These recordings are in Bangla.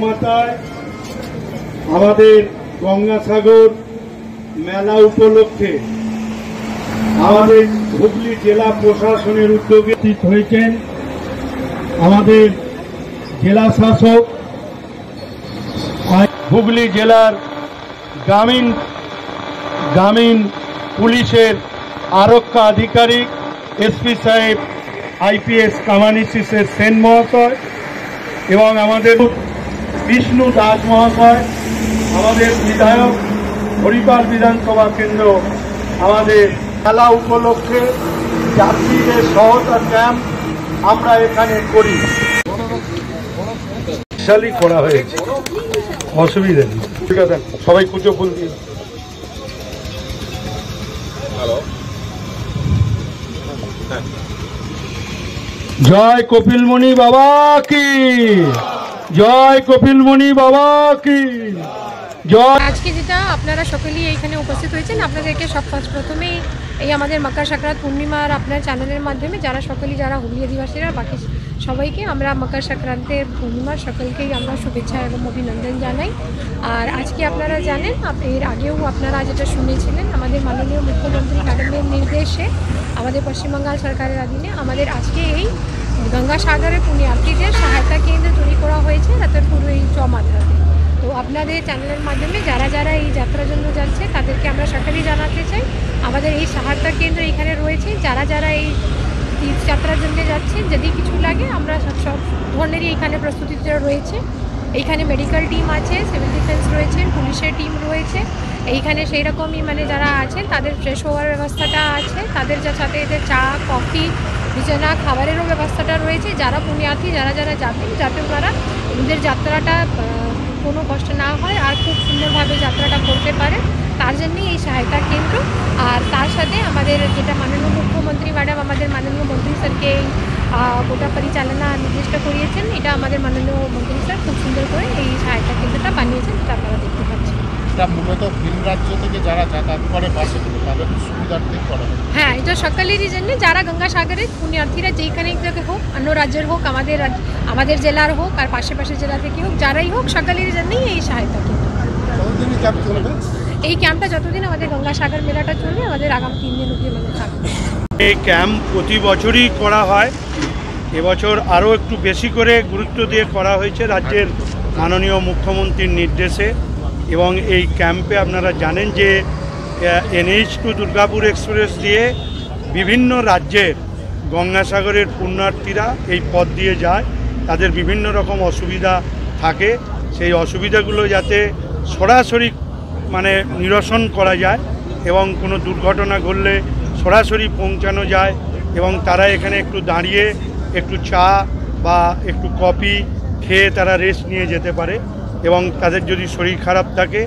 মাতায় আমাদের গঙ্গাসাগর মেলা উপলক্ষে আমাদের হুগলি জেলা প্রশাসনের উদ্যোগে হয়েছেন আমাদের জেলা শাসক, হুগলি জেলার গ্রামীণ পুলিশের আরক্ষা আধিকারিক এসপি সাহেব আইপিএস কামানি সিসের সেন মহাশয় এবং আমাদের বিষ্ণু দাস মহাশয়, আমাদের বিধায়ক হরিপাল বিধানসভা কেন্দ্র, আমাদের মেলা উপলক্ষে যাত্রীদের সহায়তা ক্যাম্প আমরা এখানে করি। বিশালই করা হয়েছে, অসুবিধা নেই। ঠিক আছে, সবাই কুচো ফুল দিয়ে। জয় কপিলমণি বাবা কি জয়, কপিলমণি বাবা কি জয়। আজকে যেটা আপনারা সকলেই এইখানে উপস্থিত হয়েছেন, আপনাদেরকে প্রথমেই এই আমাদের মকর সংক্রান্ত পূর্ণিমার আপনার চ্যানেলের মাধ্যমে যারা হুগলি আদিবাসীরা বাকি সবাইকে আমরা মকর সংক্রান্তের পূর্ণিমার সকলকেই আমরা শুভেচ্ছা এবং অভিনন্দন জানাই। আর আজকে আপনারা জানেন, এর আগেও আপনারা যেটা শুনেছিলেন, আমাদের মাননীয় মুখ্যমন্ত্রী ম্যাডামের নির্দেশে আমাদের পশ্চিমবঙ্গ সরকারের অধীনে আমাদের আজকে এই গঙ্গাসাগরের পুণ্যার্থীদের সহায়তা কেন্দ্র তৈরি করা হয়েছে রাতারপুর এই চমাত্রাতে। তো আপনাদের চ্যানেলের মাধ্যমে যারা এই যাত্রার জন্য যাচ্ছে তাদেরকে আমরা সকলেই জানাতে চাই, আমাদের এই সহায়তা কেন্দ্র এখানে রয়েছে। যারা এই তীর্থযাত্রার জন্য যাচ্ছেন, যদি কিছু লাগে আমরা সব ধরনেরই এখানে প্রস্তুতিটা রয়েছে। এইখানে মেডিকেল টিম আছে, সিভিল ডিফেন্স রয়েছেন, পুলিশের টিম রয়েছে। এইখানে সেই রকমই যারা আছেন তাদের ফ্রেশ হওয়ার ব্যবস্থাটা আছে, তাদের সাথে এদের চা কফি বিছানা খাবারেরও ব্যবস্থাটা রয়েছে। যারা পুণ্যার্থী যারা যাবেন, যাতে ওনারা ওদের যাত্রাটা কোনো কষ্ট না হয় আর খুব সুন্দরভাবে যাত্রাটা করতে পারে, তার জন্যই এই সহায়তা কেন্দ্র। আর তার সাথে আমাদের যেটা মাননীয় মুখ্যমন্ত্রী ম্যাডাম আমাদের মাননীয় মন্ত্রী স্যারকে এই গোটা পরিচালনা নির্দিষ্ট করিয়েছেন, এটা আমাদের মাননীয় মন্ত্রী স্যার খুব সুন্দর করে এই সহায়তা কেন্দ্রটা বানিয়েছেন, এটা আপনারা দেখতে পাচ্ছেন। মূলত ভিন রাজ্য থেকে যারা যাতায়াত করে বাসগুলো তাদের সুবিধার্থে করা হয়। হ্যাঁ, এটা সকালেরই জন্য যারা গঙ্গাসাগরের পুণ্যার্থীরা যেখানে থেকে হোক, অন্য রাজ্যের হোক, আমাদের জেলার হোক আর পাশে জেলা থেকে হোক, যারাই হোক, সকালের জন্যই এই সহায়তা কেন্দ্র। এই ক্যাম্পটা যতদিন আমাদের গঙ্গাসাগর মেলাটা চলবে, আমাদের আগামী 3 দিন অবধি থাকবে। এই ক্যাম্প প্রতি বছরই করা হয়, এবছর আরও একটু বেশি করে গুরুত্ব দিয়ে করা হয়েছে রাজ্যের মাননীয় মুখ্যমন্ত্রীর নির্দেশে। এবং এই ক্যাম্পে আপনারা জানেন যে NH টু দুর্গাপুর এক্সপ্রেস দিয়ে বিভিন্ন রাজ্যের গঙ্গাসাগরের পুণ্যার্থীরা এই পথ দিয়ে যায়, তাদের বিভিন্ন রকম অসুবিধা থাকে, সেই অসুবিধাগুলো যাতে সরাসরি নিরসন করা যায় এবং কোনো দুর্ঘটনা ঘটলে সরাসরি পৌঁছানো যায় এবং তারা এখানে একটু দাঁড়িয়ে একটু চা বা একটু কফি খেয়ে তারা রেস্ট নিয়ে যেতে পারে। এবং তাদের যদি শরীর খারাপ থাকে,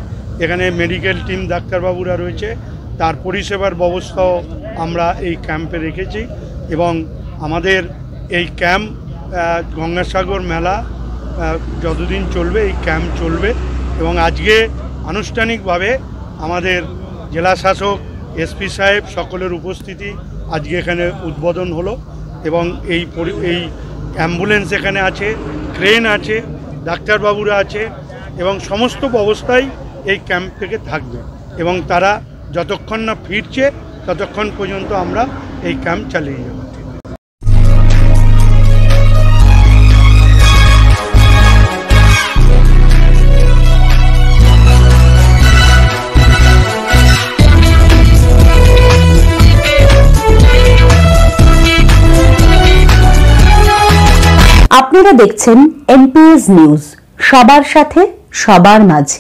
এখানে মেডিকেল টিম ডাক্তারবাবুরা রয়েছে, তার পরিষেবার ব্যবস্থাও আমরা এই ক্যাম্পে রেখেছি। এবং আমাদের এই ক্যাম্প গঙ্গাসাগর মেলা যতদিন চলবে এই ক্যাম্প চলবে। এবং আজকে আনুষ্ঠানিকভাবে আমাদের জেলা শাসক এসপি সাহেব সকলের উপস্থিতি আজকে এখানে উদ্বোধন হলো। এবং এই অ্যাম্বুলেন্স এখানে আছে, ক্রেন আছে, ডাক্তারবাবুরা আছে এবং সমস্ত ব্যবস্থাই এই ক্যাম্প থেকে থাকবে। এবং তারা যতক্ষণ না ফিরছে ততক্ষণ পর্যন্ত আমরা এই ক্যাম্প চালিয়ে যাব। আপনারা দেখছেন NPS নিউজ, সবার সাথে সবার মাঝে।